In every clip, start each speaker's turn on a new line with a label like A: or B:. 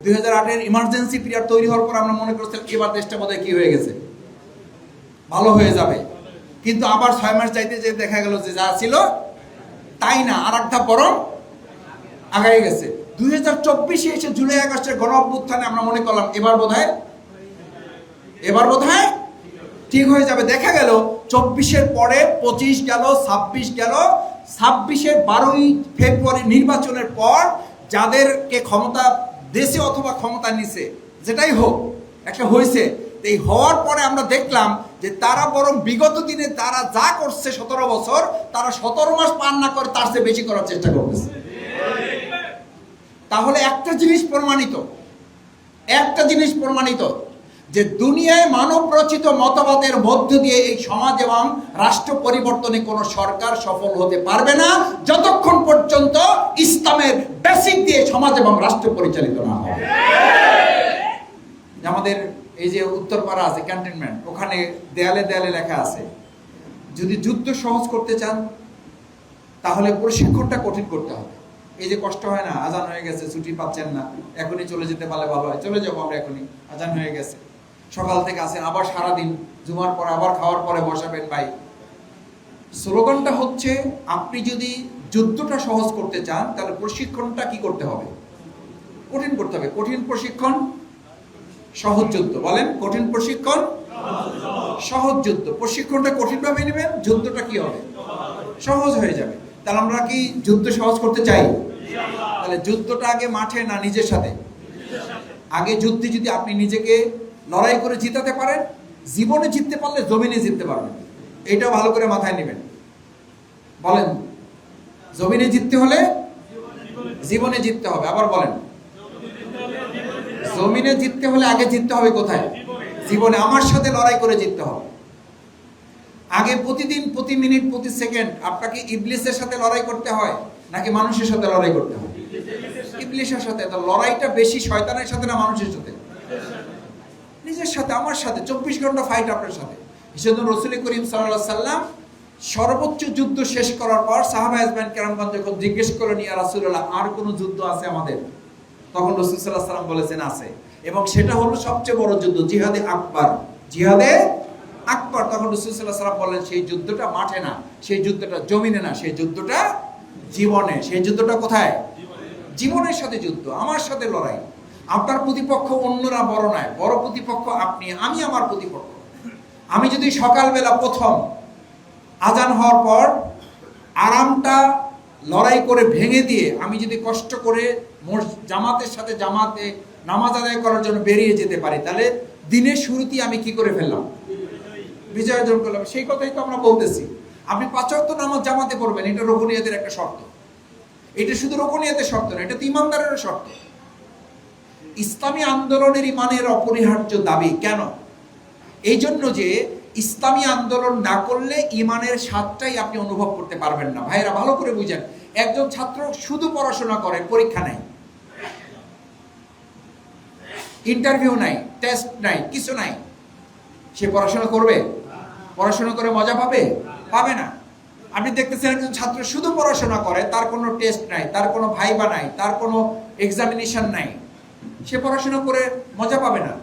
A: 2008-এর emergency period তৈরি হওয়ার পর আমরা মনে করছিলাম এবার দেশটা বোধহয় কি হয়ে গেছে, ভালো হয়ে যাবে। কিন্তু আবার 6 মাস যাইতে যে দেখা গেল যে যা ছিল তাই না, আর একটা বরং আগাই গেছে। 2024-এ এসে জুলাই আগস্টের গণ অভ্যুত্থানে আমরা মনে করলাম এবার বোধহয় ঠিক হয়ে যাবে। দেখা গেল 24-এর পরে 25 গেল, 26 গেল, 26-এর 12ই ফেব্রুয়ারি নির্বাচনের পর যাদেরকে ক্ষমতা দেশে অথবা ক্ষমতা নিছে, যেটাই হোক একটা হয়েছে, এই হওয়ার পরে আমরা দেখলাম যে তারা বরং বিগত দিনে তারা যা করছে 17 বছর, তারা 17 মাস পার না করে তার চেয়ে বেশি করার চেষ্টা করতেছে। তাহলে একটা জিনিস প্রমাণিত যে দুনিয়ায় মানব রচিত মতবাদের মধ্য দিয়ে এই সমাজ এবং রাষ্ট্র পরিবর্তনে কোনো সরকার সফল হতে পারবে না যতক্ষণ পর্যন্ত ইসলামের বেসিক দিয়ে সমাজ এবং রাষ্ট্র পরিচালিত না হবে। আমাদের এই যে উত্তরপাড়া আছে ক্যান্টনমেন্ট, ওখানে দেয়ালে দেয়ালে লেখা আছে যদি যুদ্ধ সহজ করতে চান তাহলে প্রশিক্ষণটা কঠিন করতে হবে। এই যে কষ্ট হয় না, আজান হয়ে গেছে, ছুটি পাচ্ছেন না, এখনই চলে যেতে পারলে ভালো হয়, চলে যাবো আমরা এখনই, আজান হয়ে গেছে, সকাল থেকে আসেন, আবার সারাদিন জুমার পরে আবার খাওয়ার পরে বসাবেন ভাই। স্লোগানটা হচ্ছে আপনি যদি যুদ্ধটা সহজ করতে চান তাহলে প্রশিক্ষণটা কি করতে হবে, কঠিন করতে হবে। কঠিন প্রশিক্ষণ সহজ যুদ্ধ, বলেন কঠিন প্রশিক্ষণ সহজ যুদ্ধ। প্রশিক্ষণটা কঠিন ভাবে নেবেন, যুদ্ধটা কি হবে, সহজ হয়ে যাবে। তাহলে আমরা কি যুদ্ধ সহজ করতে চাই? তাহলে যুদ্ধটা আগে মাঠে না নিজের সাথে? আগে যুদ্ধে যদি আপনি নিজেকে লড়াই করে জিতাতে পারেন, জীবনে জিততে পারলে জমিনে জিততে পারবেন। এটা ভালো করে মাথায় নেবেন। বলেন জমিনে জিততে হলে জীবনে জিততে হবে। আবার বলেন জমিনে জিততে হলে আগে জিততে হবে কোথায়? জীবনে। আমার সাথে লড়াই করে জিততে হবে। আগে প্রতিদিন, প্রতি মিনিট, প্রতি সেকেন্ড আপনাকে ইবলিসের সাথে লড়াই করতে হয় নাকি মানুষের সাথে লড়াই করতে হয়? ইবলিসের সাথে। তো লড়াইটা বেশি শয়তানের সাথে না মানুষের সাথে? নিজের সাথে, আমার সাথে। 24 ঘন্টা ফাইট আপনার সাথে। সেজন্য রাসূল করিম সাল্লাল্লাহু আলাইহি সাল্লাম সর্বোচ্চ যুদ্ধ শেষ করার পর সাহাবা ইজমান কেরামগণ যখন জিজ্ঞেস করলেন ইয়া রাসূলুল্লাহ আর কোন যুদ্ধ আছে আমাদের, তখন রাসূল সাল্লাল্লাহু আলাইহি সাল্লাম বলেছেন আছে, এবং সেটা হলো সবচেয়ে বড় যুদ্ধ, জিহাদে আকবার। জিহাদে আকবার। তখন রাসূল সাল্লাল্লাহু আলাইহি সাল্লাম বললেন সেই যুদ্ধটা মাঠে না, সেই যুদ্ধটা জমিনে না, সেই যুদ্ধটা জীবনে। সেই যুদ্ধটা কোথায়? জীবনের সাথে যুদ্ধ, আমার সাথে লড়াই। আপনার প্রতিপক্ষ অন্যরা বড় নয়, বড় প্রতিপক্ষ আপনি, আমি আমার প্রতিপক্ষ। আমি যদি সকালবেলা প্রথম আজান হওয়ার পর আরামটা লড়াই করে ভেঙে দিয়ে আমি যদি কষ্ট করে জামাতের সাথে জামাতে নামাজ আদায় করার জন্য বেরিয়ে যেতে পারি, তাহলে দিনের শুরুতেই আমি কি করে ফেললাম? বিজয় অর্জন করলাম। সেই কথাই তো আমরা বলতেছি। আপনি 5 ওয়াক্ত নামাজ জামাতে পড়বেন, এটা রুকুনিয়াতের একটা শর্ত। এটা শুধু রুকুনিয়াতের শর্ত না, এটা তো ইমানদারের শর্ত। ইসলামী আন্দোলনের ইমানের অপরিহার্য দাবি। কেন? এই জন্য যে ইসলামী আন্দোলন না করলে ইমানের স্বাদটাই আপনি অনুভব করতে পারবেন না। ভাইরা ভালো করে বুঝেন, একজন ছাত্র শুধু পড়াশোনা করে, পরীক্ষা নাই, ইন্টারভিউ নাই, টেস্ট নাই, কিছু নাই, সে পড়াশোনা করবে? পড়াশোনা করে মজা পাবে না। আপনি দেখতেছেন একজন ছাত্র শুধু পড়াশোনা করে, তার কোনো টেস্ট নাই, তার কোনো ভাইবা নাই, তার কোনো এক্সামিনেশন নাই, সে পড়াশোনা করে মজা পাবে না।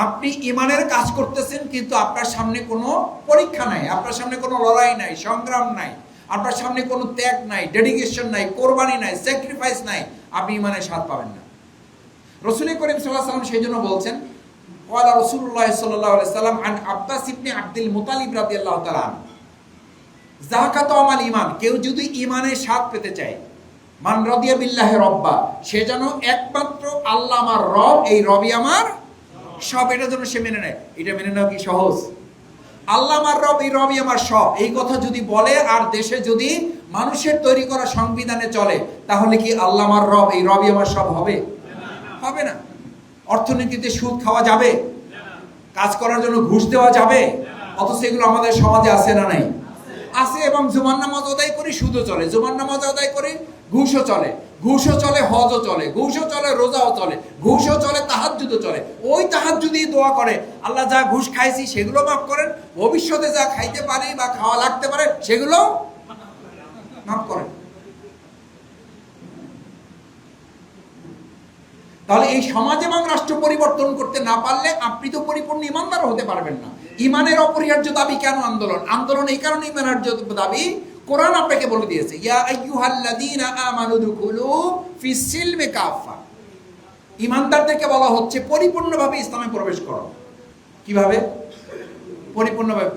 A: আপনি ইমানের কাজ করতেছেন কিন্তু আপনার সামনে কোনো পরীক্ষা নাই, আপনার সামনে কোনো লড়াই নাই, সংগ্রাম নাই, আপনার সামনে কোনো ত্যাগ নাই, ডেডিকেশন নাই, কোরবানি নাই, স্যাক্রিফাইস নাই, আপনি ইমানের স্বাদ পাবেন না। রাসূল করিম সাল্লাল্লাহু আলাইহি ওয়াসাল্লাম সেই জন্য বলছেন, ক্বালা রাসূলুল্লাহ সাল্লাল্লাহু আলাইহি ওয়াসাল্লাম আন আব্বাস ইবনে আব্দুল মুত্তালিব রাদিয়াল্লাহু তাআলা আনহু, যাকাত আমাল ঈমান, কেউ যদি ঈমানের স্বাদ পেতে চায়, মান রাদিয়া বিল্লাহি রাব্বা, সে যেন একমাত্র আল্লাহ আমার রব, এই রবই আমার সব, এটা যেন সে মেনে নেয়। এটা মেনে নেওয়া কি সহজ? আল্লাহ আমার রব, এই রবই আমার সব, এই কথা যদি বলে আর দেশে যদি মানুষের তৈরি করা সংবিধানে চলে, তাহলে কি আল্লাহ আমার রব, এই রবই আমার সব হবে? হবে না। অর্থনীতিতে সুদ খাওয়া যাবে? কাজ করার জন্য ঘুষ দেওয়া যাবে? অথচ এগুলো আমাদের সমাজে আছে না নাই? আছে। এবং জুমার নামাজ আদায় করি, সুদও চলে, জুমার নামাজ আদায় করি, ঘুষও চলে, ঘুষও চলে, হজও চলে, ঘুষও চলে, রোজাও চলে, ঘুষও চলে, তাহাজ্জুদও চলে। ওই তাহাজ্জুদি দোয়া করে, আল্লাহ যা ঘুষ খাইছি সেগুলো মাফ করেন, ভবিষ্যতে যা খাইতে পারি বা খাওয়া লাগতে পারে সেগুলো মাফ করেন। তাহলে এই সমাজ এবং রাষ্ট্র পরিবর্তন করতে না পারলে আপনি তো পরিপূর্ণ ইমানদার হতে পারবেন না। ইমানের অপরিহার্য দাবি কেন আন্দোলন? আন্দোলন এই কারণে ইমানের দাবি, কোরআন আপনাকে বলে দিয়েছে, ইয়া আইয়ুহাল্লাযীনা আমানু দুখুলু ফিস সিলমি কাফা। ইমানদারদেরকে বলা হচ্ছে পরিপূর্ণভাবে ইসলামে প্রবেশ করো। কিভাবে?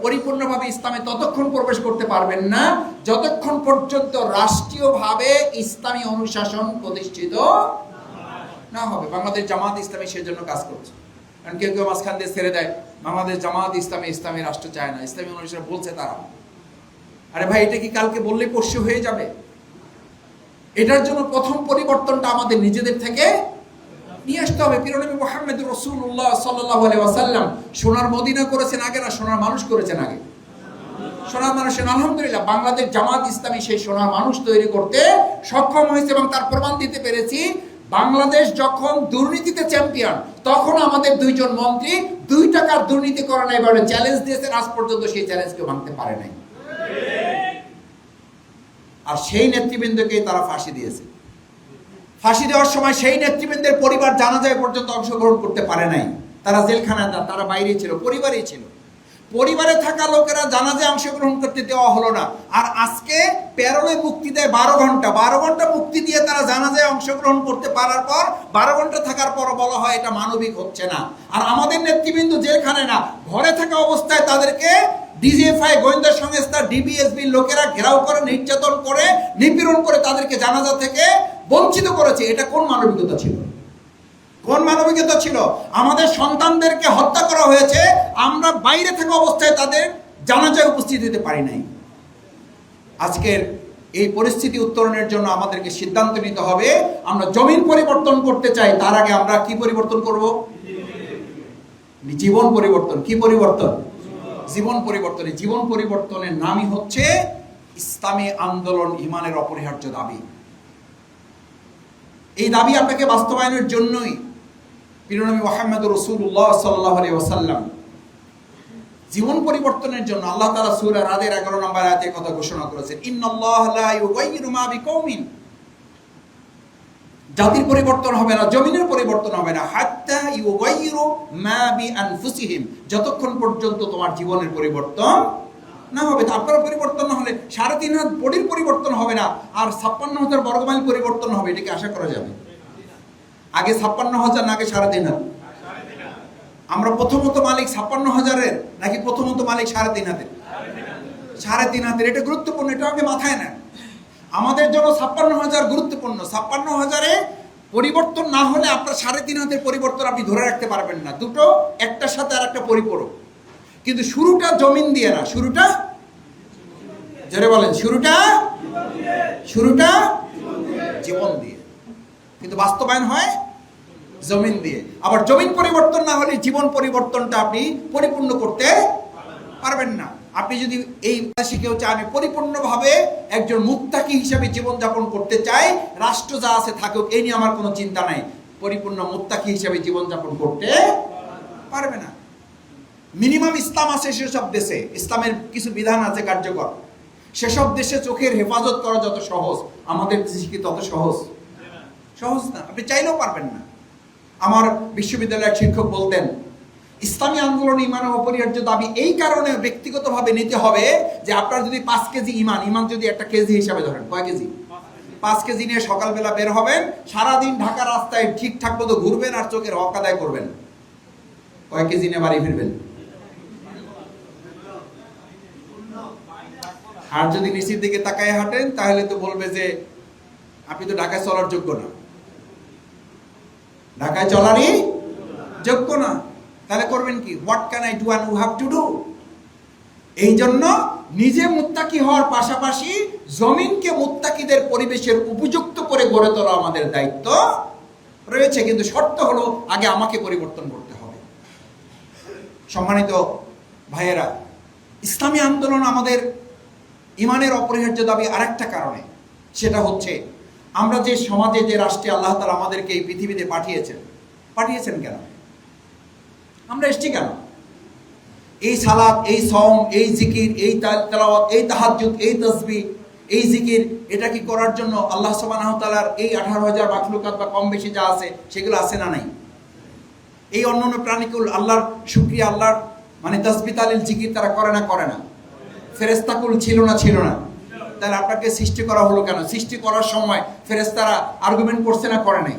A: পরিপূর্ণভাবে ইসলামে ততক্ষণ প্রবেশ করতে পারবেন না যতক্ষণ পর্যন্ত রাষ্ট্রীয়ভাবে ইসলামী অনুশাসন প্রতিষ্ঠিত না হবে। বাংলাদেশ জামাত ইসলামী সেজন্য কাজ করছে। কারণ কেউ কেউ মাঝখান দিয়ে ছেড়ে দেয়, বাংলাদেশ জামাত ইসলামী ইসলামী রাষ্ট্র চায় না, ইসলামী অনুশাসন বলছে তারা। আরে ভাই, এটা কি কালকে বললে পরশু হয়ে যাবে? এটার জন্য প্রথম পরিবর্তনটা আমাদের নিজেদের থেকে নিয়ে আসতে হবে। প্রিয় নবী মুহাম্মদ রাসূলুল্লাহ সাল্লাল্লাহু আলাইহি ওয়াসাল্লাম সোনার মদিনা করেছেন আগে না সোনার মানুষ করেছেন আগে? সোনার মানুষের। আলহামদুলিল্লাহ বাংলাদেশ জামাত ইসলামী সেই সোনার মানুষ তৈরি করতে সক্ষম হয়েছে এবং তার প্রমাণ দিতে পেরেছি। বাংলাদেশ যখন দুর্নীতিতে চ্যাম্পিয়ন, তখন আমাদের দুইজন মন্ত্রী 2 টাকার দুর্নীতি করে নাই বলে চ্যালেঞ্জ দিয়েছেন, আজ পর্যন্ত সেই চ্যালেঞ্জকে ভাঙতে পারে নাই। আর সেই নেতৃবৃন্দকে তারা ফাঁসি দিয়েছে। ফাঁসি দেওয়ার সময় সেই নেতৃবৃন্দের পরিবার জানাজায় পর্যন্ত অংশগ্রহণ করতে পারে নাই। তারা জেলখানায়, তারা বাইরে ছিল, পরিবারেই ছিল। পরিবারে থাকা লোকেরা জানাজায় অংশগ্রহণ করতে দেওয়া হলো না। আর আজকে প্যারোলে মুক্তি দেয় 12 ঘন্টা। 12 ঘন্টা মুক্তি দিয়ে তারা জানাজায় অংশগ্রহণ করতে পারার পর 12 ঘন্টা থাকার পর বলা হয় এটা মানবিক হচ্ছে না। আর আমাদের নেতৃবৃন্দ জেলখানায় না, ঘরে থাকা অবস্থায় তাদেরকে ডিজিএফআই, গোয়েন্দা সংস্থা, ডিবিএসবি লোকেরা ঘেরাও করে, নির্যাতন করে, নিপীড়ন করে তাদেরকে জানাজা থেকে বঞ্চিত করেছে। এটা কোন মানবিকতা ছিল? কোন মানবিকতা ছিল? আমাদের সন্তানদেরকে হত্যা করা হয়েছে, আমরা বাইরে থাকা অবস্থায় তাদের জানাজায় উপস্থিত হতে পারি নাই। আজকের এই পরিস্থিতি উত্তরণের জন্য আমাদেরকে সিদ্ধান্ত নিতে হবে। আমরা জমিন পরিবর্তন করতে চাই, তার আগে আমরা কি পরিবর্তন করব? জীবন পরিবর্তন। কি পরিবর্তন? জীবন পরিবর্তন। জীবন পরিবর্তনের নামই হচ্ছে ইসলামী আন্দোলন, ইমানের অপরিহার্য দাবি। এই দাবি আপনাকে বাস্তবায়নের জন্যই প্রিয় নবী মুহাম্মদ রাসূলুল্লাহ সাল্লাল্লাহু আলাইহি ওয়াসাল্লাম জীবন পরিবর্তনের জন্য আল্লাহ তাআলা সূরা রাদের 11 নম্বর আয়াতে কথা ঘোষণা করেছেন, ইন্নাল্লাহা লা ইউগাইয়িরু মা বিকওমিন। জাতির পরিবর্তন হবে না, জমিনের পরিবর্তন হবে না, হাত্তা ইউগাইয়িরু মা বিআনফুসিহিম, যতক্ষণ পর্যন্ত তোমার জীবনের পরিবর্তন না হবে। তো আপনার পরিবর্তন না হলে 3.5 বডির পরিবর্তন হবে না, আর 56,000 বর্গমাইল পরিবর্তন হবে, এটাকে আশা করা যাবে? আগে 56,000 না আগে 3.5? আমরা প্রথমত মালিক 56,000-এর নাকি প্রথমত মালিক 3.5? 3.5। এটা গুরুত্বপূর্ণ, এটা আগে মাথায় নেন। আমাদের জন্য 56,000 গুরুত্বপূর্ণ। 56,000-এ পরিবর্তন না হলে আপনার 3.5 পরিবর্তন আপনি ধরে রাখতে পারবেন না। দুটো একটার সাথে আর একটা পরিপূরক। কিন্তু শুরুটা জমিন দিয়ে না, শুরুটা জোরে বলেন, শুরুটা জীবন দিয়ে। কিন্তু বাস্তবায়ন হয় জমিন দিয়ে। আবার জমিন পরিবর্তন না হলে জীবন পরিবর্তনটা আপনি পরিপূর্ণ করতে পারবেন না। আপনি যদি এই দেশে কেউ চায় আমি পরিপূর্ণভাবে একজন মুত্তাকি হিসেবে জীবনযাপন করতে চাই, রাষ্ট্র যা আছে থাকুক, এই নিয়ে আমার কোনো চিন্তা নাই, পরিপূর্ণ মুত্তাকি হিসেবে জীবনযাপন করতে পারবে না। মিনিমাম ইসলাম আছে সেসব দেশে, ইসলামের কিছু বিধান আছে কার্যকর, সেসব দেশে চোখের হেফাজত করা যত সহজ, আমাদের দেশে কি তত সহজ না। আপনি চাইলেও পারবেন না। আমার বিশ্ববিদ্যালয়ের শিক্ষক বলতেন, ইসলামী আন্দোলন ইমানের অপরিহার্য দাবি এই কারণে ব্যক্তিগতভাবে নিতে হবে যে আপনার যদি 5 কেজি ইমান যদি একটা কেজি হিসাবে ধরেন, কয় কেজি? 5 কেজি নিয়ে সকালবেলা বের হবেন, সারাদিন ঢাকা রাস্তায় ঠিকঠাক মতো ঘুরবেন আর চোখের হক আদায় করবেন, কয় কেজি নিয়ে বাড়ি ফিরবেন? আর যদি নিচের দিকে তাকায় হাঁটেন তাহলে তো বলবে যে আপনি তো ঢাকায় চলার যোগ্য না, ঢাকায় চলারই যোগ্য না। তাহলে করবেন কি? What can I do and you have to do. এই জন্য নিজে মুত্তাকি হওয়ার পাশাপাশি জমিনকে মুত্তাকিদের পরিবেশের উপযুক্ত করে গড়ে তোলা আমাদের দায়িত্ব রয়েছে। কিন্তু শর্ত হলো আগে আমাকে পরিবর্তন করতে হবে। সম্মানিত ভাইয়েরা, ইসলামী আন্দোলন আমাদের ইমানের অপরিহার্য দাবি আরেকটা কারণে, সেটা হচ্ছে আমরা যে সমাজে, যে রাষ্ট্রে আল্লাহ তাআলা আমাদেরকে এই পৃথিবীতে পাঠিয়েছেন কেন? আমরা এসছি কেন? এই সালাত, এই সওম, এই জিকির, এই তেলাওয়াত, এই তাহাজ্জুদ, এই তাসবিহ, এই জিকির, এটা কি করার জন্য আল্লাহ সুবহানাহু ওয়া তাআলার এই 18,000 মাখলুকাত বা কম বেশি যা আছে সেগুলো আছে না নাই? এই অন্যান্য প্রাণীকুল আল্লাহর শুকরিয়া, আল্লাহর মানে তাসবিহ তাহলিল জিকির তারা করে না করে না? ফেরেশতাকুল ছিল না ছিল না? তাহলে আপনাকে সৃষ্টি করা হলো কেন? সৃষ্টি করার সময় ফেরেশতারা আর্গুমেন্ট করছে না করে নাই?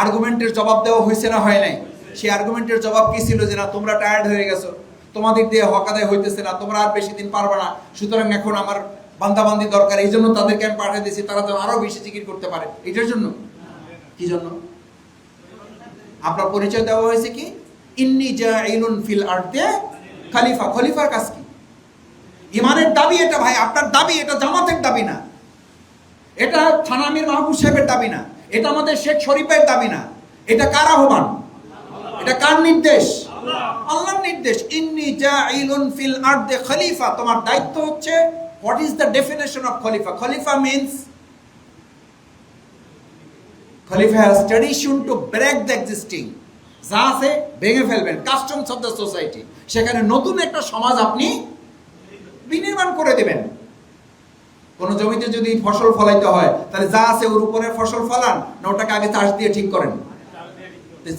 A: আর্গুমেন্টের জবাব দেওয়া হয়েছে না হয় নাই? সেই আর্গুমেন্টের জবাব কি ছিল? যে না, তোমরা টায়ার্ড হয়ে গেছো, তোমাদের দিয়ে হক আদায় হইতেছে না, তোমরা আর বেশি দিন পারবে না, সুতরাং এখন আমার বান্দাবান্দি দরকার, এই জন্য তাদেরকে আমি পাঠিয়ে দিয়েছি, তারা যেন আরো বেশি জিকির করতে পারে। এটার জন্য কি জন্য আপনার পরিচয় দেওয়া হয়েছে কি? ইন্নী জাইলুন ফিল আরদে খলিফা। খলিফার কাজ কি? ইমানের দাবি এটা ভাই, আপনার দাবি, এটা জামাতের দাবি না, এটা থানা আমির মাহবুব সাহেবের দাবি না, এটা আমাদের শেখ শরীফের দাবি না। এটা কার আহ্বান? এটা কার নির্দেশ? আল্লাহর নির্দেশ। ইন্নী জাইলুন ফিল আরদে খলিফা। তোমার দায়িত্ব হচ্ছে, what is the definition of Khalifa? Khalifa means Khalifa has tradition to break the existing, যা আছে ভেঙে ফেলবেন, কাস্টমস অফ দ্য সোসাইটি। সেখানে নতুন একটা সমাজ আপনি বিনির্মাণ করে দেবেন। কোন জমিতে যদি ফসল ফলাইতে হয়, তাহলে যা আছে ওর উপরে ফসল ফলান, না ওটাকে আগে চাষ দিয়ে ঠিক করেন?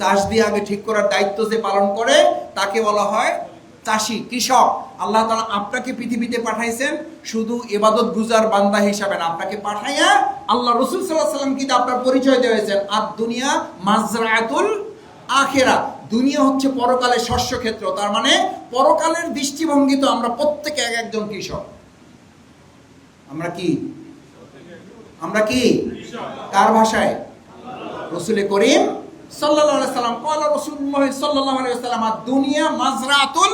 A: চাষ দিয়ে আগে ঠিক করার দায়িত্ব যে পালন করে তাকে বলা হয় চাষী, কৃষক। আল্লাহ তাআলা আপনাকে পৃথিবীতে পাঠাইছেন শুধু ইবাদত গুজার বান্দা হিসাবে না, আপনাকে পাঠাইয়া আল্লাহ রাসূল সাল্লাল্লাহু আলাইহি ওয়াসাল্লাম কিন্তু আপনার পরিচয় দিয়েছেন, আদ দুনিয়া মাজরাতুল আখিরা। দুনিয়া হচ্ছে পরকালের শস্য ক্ষেত্র। তার মানে পরকালের দৃষ্টিভঙ্গি তো আমরা প্রত্যেকে এক একজন কৃষক। আমরা কি? আমরা কি? কার ভাষায়? রাসূল করিম সাল্লাল্লাহু আলাইহি ওয়াসাল্লাম ক্বালা রাসূলুল্লাহ সাল্লাল্লাহু আলাইহি ওয়াসাল্লাম আদ-দুনিয়া মাজরাতুল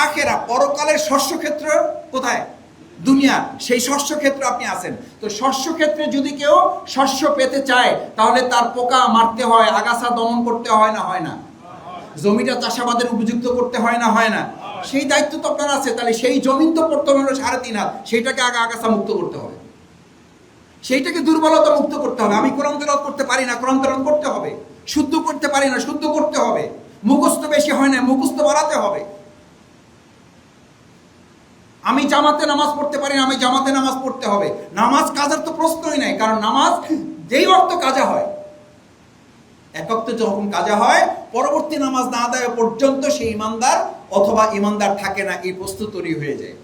A: আখিরা। পরকালের শস্য ক্ষেত্র কোথায়? দুনিয়া। সেই শস্য ক্ষেত্রে আপনি আছেন। তো শস্য ক্ষেত্রে যদি কেউ শস্য পেতে চায়, তাহলে তার পোকা মারতে হয়, আগাছা দমন করতে হয় না হয় না? জমিটা চাষাবাদের উপযুক্ত করতে হয় না হয় না? সেই দায়িত্ব তো আপনার আছে। তাহলে সেই জমিন তো প্রথমে হলো 3.5 হাত, সেইটাকে আগে আগাছা মুক্ত করতে হবে, সেইটাকে দুর্বলতা মুক্ত করতে হবে। আমি কোরআন তেলাওয়াত করতে পারি না, কোরআন তেলাওয়াত করতে হবে। শুদ্ধ করতে পারি না, শুদ্ধ করতে হবে। মুখস্থ বেশি হয় না, মুখস্থ বাড়াতে হবে। আমি জামাতে নামাজ পড়তে পারি না, আমি জামাতে নামাজ পড়তে হবে। নামাজ কাজার তো প্রশ্নই নাই, কারণ নামাজ যেই ওয়াক্ত কাজা হয়, এক ওয়াক্ত যখন কাজা হয়, পরবর্তী নামাজ না আদায় পর্যন্ত সেই ইমানদার অথবা ইমানদার থাকে না, এই প্রস্তুত তৈরি হয়ে যায়।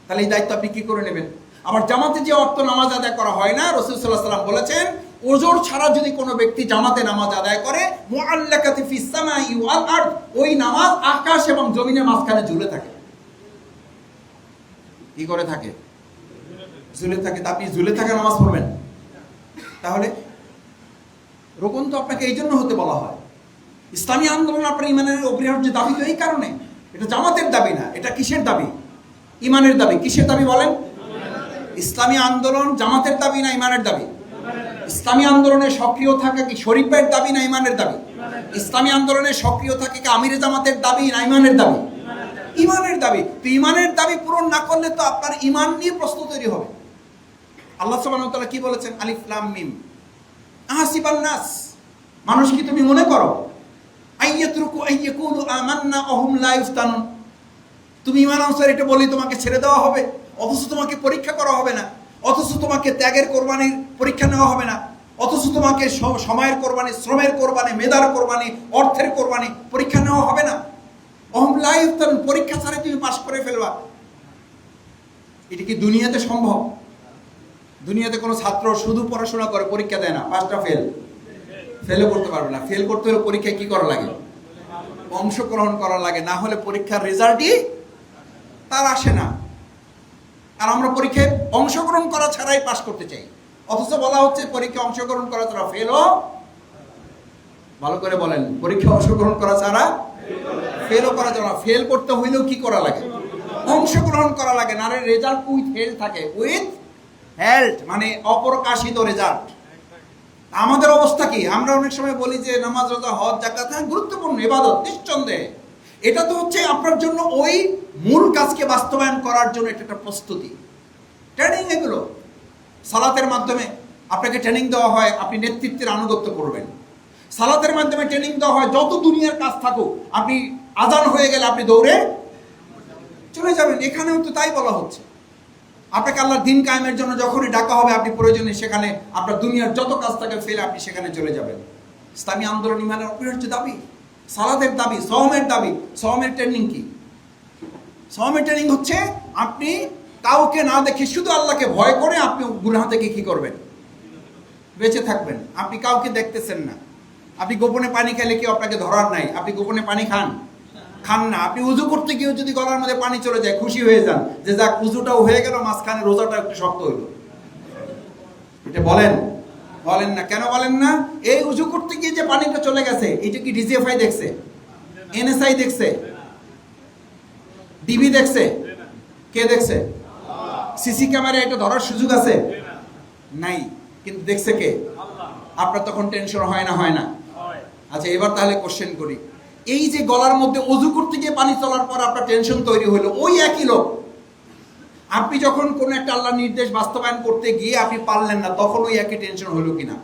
A: তাহলে এই দায়িত্ব আপনি কি করে নেবেন? আবার জামাতে যে অর্থ নামাজ আদায় করা হয় না, রাসূল সাল্লাল্লাহু আলাইহি ওয়াসাল্লাম বলেছেন, ওজর ছাড়া যদি কোনো ব্যক্তি জামাতে নামাজ আদায় করে, মুআল্লাকাতি ফিস সামাই ওয়াল আরদ, ওই নামাজ আকাশ এবং জমিনের মাঝখানে ঝুলে থাকে। কি করে থাকে? ঝুলে থাকে। তা আপনি ঝুলে থাকা নামাজ পড়বেন? তাহলে রোকন তো আপনাকে এই জন্য হতে বলা হয়। ইসলামী আন্দোলন আপনার ইমানের অপরিহার্য দাবি তো এই কারণে। এটা জামাতের দাবি না, এটা কিসের দাবি? ইমানের দাবি। কিসের দাবি বলেন? ইসলামী আন্দোলন জামাতের দাবি না ইমানের দাবি? ইসলামী আন্দোলনে সক্রিয় থাকা কি শরীফের দাবি না ইমানের দাবি? ইসলামী আন্দোলনে সক্রিয় থাকে কি আমিরে জামাতের দাবি না ইমানের দাবি? ইমানের দাবি। তো ইমানের দাবি পূরণ না করলে তো আপনার ইমান নিয়ে প্রশ্ন তৈরি হবে। আল্লাহ সুবহানাহু ওয়া তাআলা কি বলেছেন? আলিফ লাম মিম, আহাসিবান নাস, মানুষ কি তুমি মনে করো আইয়াতরুকু আইয়াকুলু আমান্না ওয়া হুম লা ইফতানুন, তুমি ঈমান আনছো এটা বলেই তোমাকে ছেড়ে দেওয়া হবে, অথচ তোমাকে পরীক্ষা করা হবে না, অথচ তোমাকে ত্যাগের কোরবানির পরীক্ষা নেওয়া হবে না, অথচ তোমাকে সময়ের কোরবানি, শ্রমের কোরবানি, মেধার কোরবানি, অর্থের কোরবানি পরীক্ষা নেওয়া হবে না। ওহুম লা ইফতানুন, পরীক্ষা ছাড়াই তুমি পাস করে ফেলবা। এটা কি দুনিয়াতে সম্ভব? দুনিয়াতে কোনো ছাত্র শুধু পড়াশোনা করে পরীক্ষা দেয় না, পাঁচটা ফেলও করতে পারবে না। ফেল করতে হলে পরীক্ষায় কি করা লাগে? অংশগ্রহণ করা লাগে, না হলে পরীক্ষার রেজাল্টই তার আসে না। আর আমরা পরীক্ষায় অংশগ্রহণ করা ছাড়াই পাস করতে চাই, অথচ বলা হচ্ছে পরীক্ষায় অংশগ্রহণ করা ছাড়া ফেলও। ভালো করে বলেন, পরীক্ষায় অংশগ্রহণ করা ছাড়া ফেলও করা যাবে না। ফেল করতে হইলেও কি করা লাগে? অংশগ্রহণ করা লাগে। না রে, রেজাল্ট উইথ হেল্ড থাকে, উইথ হেল্ড মানে অপ্রকাশিত রেজাল্ট। আমাদের অবস্থা কি? আমরা অনেক সময় বলি যে নামাজ, রোজা, হজ, যাকাত গুরুত্বপূর্ণ ইবাদত, নিঃসন্দেহে। এটা তো হচ্ছে আপনার জন্য ওই মূল কাজকে বাস্তবায়ন করার জন্য এটা একটা প্রস্তুতি, ট্রেনিং। এগুলো সালাতের মাধ্যমে আপনাকে ট্রেনিং দেওয়া হয়, আপনি নেতৃত্বের আনুগত্য করবেন। সালাতের মাধ্যমে ট্রেনিং দেওয়া হয়, যত দুনিয়ার কাজ থাকুক আপনি আজান হয়ে গেলে আপনি দৌড়ে চলে যাবেন। এখানেও তো তাই বলা হচ্ছে। আপনাকে আল্লাহর দিন কায়েমের জন্য যখনই ডাকা হবে, আপনি প্রয়োজনে সেখানে আপনার দুনিয়ার যত কাজ থাকে ফেলে আপনি সেখানে চলে যাবেন। ইসলামী আন্দোলন ইমানের অপরিহার্য দাবি, সালাতের দাবি, সওমের দাবি। সওমের ট্রেনিং কি? সওমের ট্রেনিং হচ্ছে আপনি কাউকে না দেখে শুধু আল্লাহকে ভয় করে আপনি গুনাহ থেকে কি করবেন? বেঁচে থাকবেন। আপনি কাউকে দেখতেছেন না, আপনি গোপনে পানি খেলে কেউ আপনাকে ধরার নাই, আপনি গোপনে পানি খান না। আপনি উজু করতে গিয়েও যদি গলার মধ্যে পানি চলে যায় খুশি হয়ে যান যে যাক উজুটাও হয়ে গেল, মাঝখানে রোজাটা একটু শক্ত হইল। এটা বলেন না। কেন বলেন না? এই উজু করতে গিয়ে যে পানিটা চলে গেছে, এটা কি ডিজিএফআই দেখছে? এনএসআই দেখছে? ডিবি দেখছে? কে দেখছে? সিসি ক্যামেরায় এটা ধরার সুযোগ আছে? নাই। কিন্তু দেখছে কে? আপনার তখন টেনশন হয় না? আচ্ছা, এবার তাহলে কোশ্চেন করি, এই যে গলার মধ্যে অজু করতে গিয়ে পানি চলার পর আপনার টেনশন তৈরি হলো, ওই একই লোক আপনি যখন কোন একটা আল্লাহর নির্দেশ বাস্তবায়ন করতে গিয়ে আপনি পারলেন না, তখন ওই একই টেনশন হলো কিনা?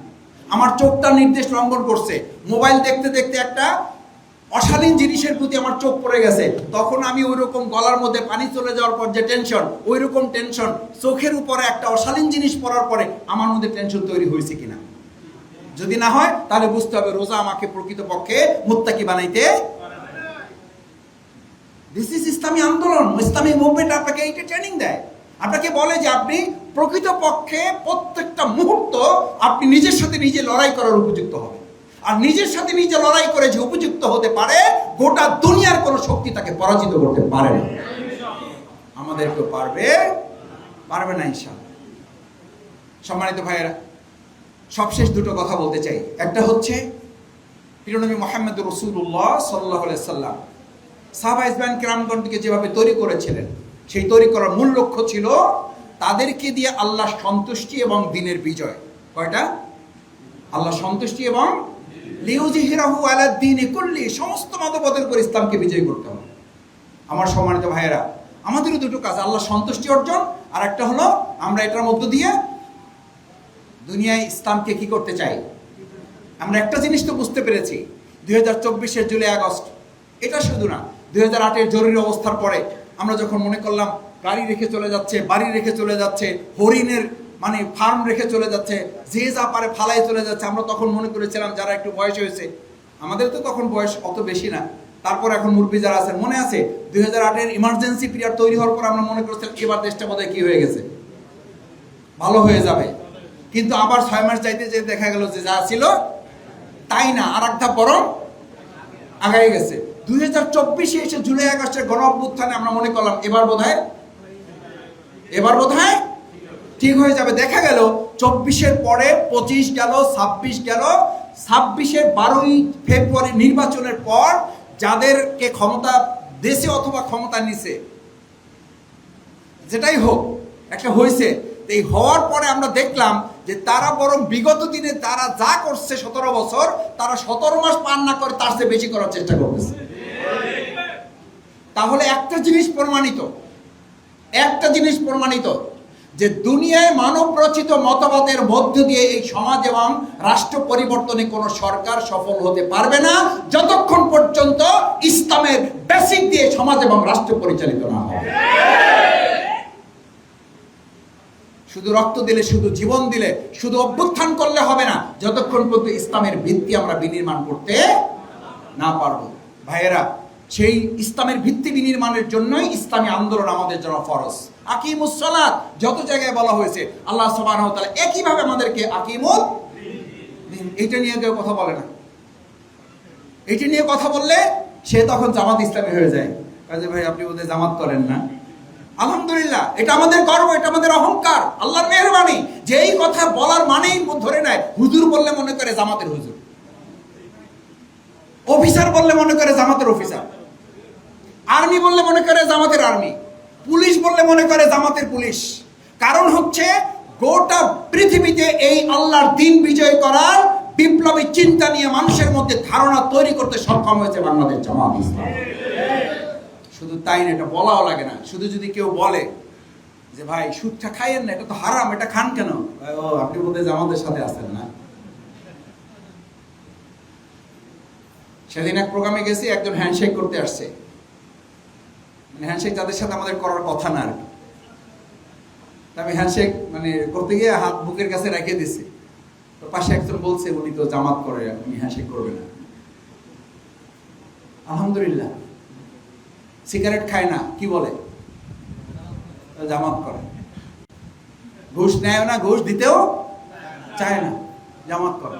A: আমার চোখটা নির্দেশ লঙ্ঘন করছে, মোবাইল দেখতে দেখতে একটা অশালীন জিনিসের প্রতি আমার চোখ পড়ে গেছে, তখন আমি ওই রকম গলার মধ্যে পানি চলে যাওয়ার পর যে টেনশন, ওই রকম টেনশন চোখের উপরে একটা অশালীন জিনিস পড়ার পরে আমার মধ্যে টেনশন তৈরি হয়েছে কিনা? যদি না হয় তাহলে বুঝতে হবে রোজা আমাকে প্রকৃতপক্ষে মুত্তাকি বানাইতে। দিস ইজ ইসলামী আন্দোলন, ইসলামী মুভমেন্ট আপনাকে এইটা ট্রেনিং দেয়, আপনাকে বলে যে আপনি প্রকৃতপক্ষে প্রত্যেকটা মুহূর্ত আপনি নিজের সাথে নিজে লড়াই করার উপযুক্ত হবে। আর নিজের সাথে নিজে লড়াই করে যে উপযুক্ত হতে পারে, গোটা দুনিয়ার কোনো শক্তি তাকে পরাজিত করতে পারে না। আমাদেরকে পারবে না ইনশাআল্লাহ। সম্মানিত ভাইয়েরা, সবশেষ দুটো কথা বলতে চাই। একটা হচ্ছে প্রিয়নবী মুহাম্মদ রাসূলুল্লাহ সাল্লাল্লাহু আলাইহি সাল্লাম সাহাবা ইজবান কিরামগণকে যেভাবে তৈরি করেছিলেন, সেই তৈরি করার মূল লক্ষ্য ছিল তাদেরকে দিয়ে আল্লাহ সন্তুষ্টি এবং দ্বীনের বিজয়। কয়টা? আল্লাহ সন্তুষ্টি এবং লিউযহিরাহু আলা দ্বীনি কুল্লি, সমস্ত মতবাদের উপর ইসলামকে বিজয় করতে হবে। আমার সম্মানিত ভাইয়েরা, আমাদেরও দুটো কাজ, আল্লাহ সন্তুষ্টি অর্জন, আর একটা হলো আমরা এটার মধ্য দিয়ে দুনিয়ায় ইসলামকে কি করতে চাই। আমরা একটা জিনিস তো বুঝতে পেরেছি, 2024-এর জুলাই আগস্ট, এটা শুধু না, 2008-এর জরুরি অবস্থার পরে আমরা যখন মনে করলাম গাড়ি রেখে চলে যাচ্ছে, বাড়ি রেখে চলে যাচ্ছে, হরিণের ফার্ম রেখে চলে যাচ্ছে, যে যা পারে ফালাই চলে যাচ্ছে, আমরা তখন মনে করেছিলাম যারা একটু বয়স হয়েছে, আমাদের তো তখন বয়স অত বেশি না, তারপর এখন মুরব্বী যারা আছেন, মনে আছে 2008-এর ইমার্জেন্সি পিরিয়ড তৈরি হওয়ার পর আমরা মনে করেছিলাম এবার দেশটা বোধহয় কি হয়ে গেছে, ভালো হয়ে যাবে। কিন্তু আবার 6 মাস যাইতে যে দেখা গেল যে যা ছিল তাই না, আর একটা বরং আগাই গেছে। 2024-এ এসে জুলাই আগস্টের গণ অভ্যুত্থানে আমরা মনে করলাম এবার বোধহয় ঠিক হয়ে যাবে। দেখা গেল 24-এর পরে 25 গেল, 26 গেল, 26-এর 12ই ফেব্রুয়ারি নির্বাচনের পর যাদেরকে ক্ষমতা দেশে অথবা ক্ষমতা নিছে, যেটাই হোক একটা হয়েছে, এই হওয়ার পরে আমরা দেখলাম যে তারা বরং বিগত দিনে তারা যা করছে 17 বছর, তারা 17 মাস পার না করে তার চেয়ে বেশি করার চেষ্টা করতেছে। তাহলে একটা জিনিস প্রমাণিত যে দুনিয়ায় মানব রচিত মতবাদের মধ্য দিয়ে এই সমাজ এবং রাষ্ট্র পরিবর্তনে কোনো সরকার সফল হতে পারবে না যতক্ষণ পর্যন্ত ইসলামের বেসিক দিয়ে সমাজ এবং রাষ্ট্র পরিচালিত না হবে। শুধু রক্ত দিলে, শুধু জীবন দিলে, শুধু অভ্যুত্থান করলে হবে না যতক্ষণ পর্যন্ত ইসলামের ভিত্তি আমরা বিনির্মাণ করতে না পারবো। ভাইয়েরা, সেই ইসলামের ভিত্তি বিনির্মাণের জন্যই ইসলামী আন্দোলন আমাদের জন্য ফরজ। আকিমুস সালাত যত জায়গায় বলা হয়েছে, আল্লাহ সুবহানাহু ওয়া তাআলা একইভাবে আমাদেরকে আকিমুদ দিন, এটা নিয়ে কেউ কথা বলে না। এটা নিয়ে কথা বললে সে তখন জামাত ইসলামী হয়ে যায়। কাজে ভাই আপনি বোধহয় জামাত করেন না। আলহামদুলিল্লাহ, এটা আমাদের গর্ব, এটা আমাদের অহংকার, আল্লাহর মেহেরবানি যে এই কথা বলার মানেই ধরে নেয় হুজুর বললে মনে করে জামাতের হুজুর, অফিসার বললে মনে করে জামাতের অফিসার, আর্মি বললে মনে করে জামাতের আর্মি, পুলিশ বললে মনে করে জামাতের পুলিশ। কারণ হচ্ছে গোটা পৃথিবীতে এই আল্লাহর দ্বীন বিজয় করার বিপ্লবী চিন্তা নিয়ে মানুষের মধ্যে ধারণা তৈরি করতে সক্ষম হয়েছে বাংলাদেশ জামাত ইসলাম। শুধু তাই না, এটা বলাও লাগে না। শুধু যদি কেউ বলে যে ভাই সুদটা খাইয়েন না, এটা তো হারাম, এটা খান কেন, ও আপনি বোধহয় জামাতের সাথে আছেন না। সেদিন এক প্রোগ্রামে গেছি, একজন হ্যান্ডশেক করতে আসছে, মানে হ্যান্ডশেক যাদের সাথে আমাদের করার কথা না আর কি। আমি হ্যান্ডশেক মানে করতে গিয়ে হাত বুকের কাছে রেখে দিছি, তো পাশে একজন বলছে উনি তো জামাত করে, উনি হ্যান্ডশেক করবে না। আলহামদুলিল্লাহ। সিগারেট খায় না, কি বলে? জামাত করে। ঘুষ নেয় না, ঘুষ দিতেও চায় না, জামাত করে।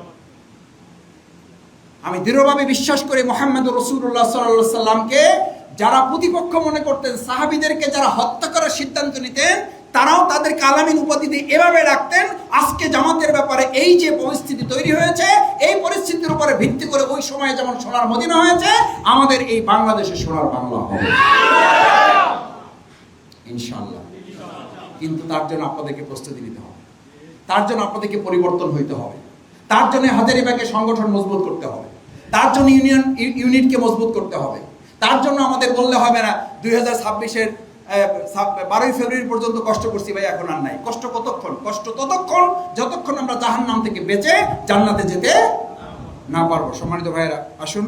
A: আমি দৃঢ়ভাবে বিশ্বাস করি মুহাম্মদুর রাসূলুল্লাহ সাল্লাল্লাহু আলাইহি সাল্লামকে যারা প্রতিপক্ষ মনে করতেন, সাহাবীদেরকে যারা হত্যা করার সিদ্ধান্ত নিতেন, তারাও তাদেরকে আলামিন উপাধি দিয়ে এভাবে রাখতেন। আজকে জামাতের ব্যাপারে এই যে পরিস্থিতি তৈরি হয়েছে, এই পরিস্থিতির উপরে ভিত্তি করে ওই সময়ে যেমন সোনার মদিনা হয়েছে, আমাদের এই বাংলাদেশে সোনার বাংলা হবে ইনশাআল্লাহ। কিন্তু তার জন্য আপনাদেরকে প্রস্তুতি নিতে হবে, তার জন্য আপনাদেরকে পরিবর্তন হইতে হবে, তার জন্য হাজারীবাগের সংগঠন মজবুত করতে হবে, তার জন্য ইউনিটকে মজবুত করতে হবে। তার জন্য আমাদের বললে হবে না 2026-এর 12ই ফেব্রুয়ারি পর্যন্ত কষ্ট করছি ভাই, এখন আর নাই। কষ্ট কতক্ষণ? কষ্ট ততক্ষণ যতক্ষণ আমরা জাহান্নাম থেকে বেঁচে জান্নাতে যেতে না পারবো। সম্মানিত ভাইয়েরা, আসুন।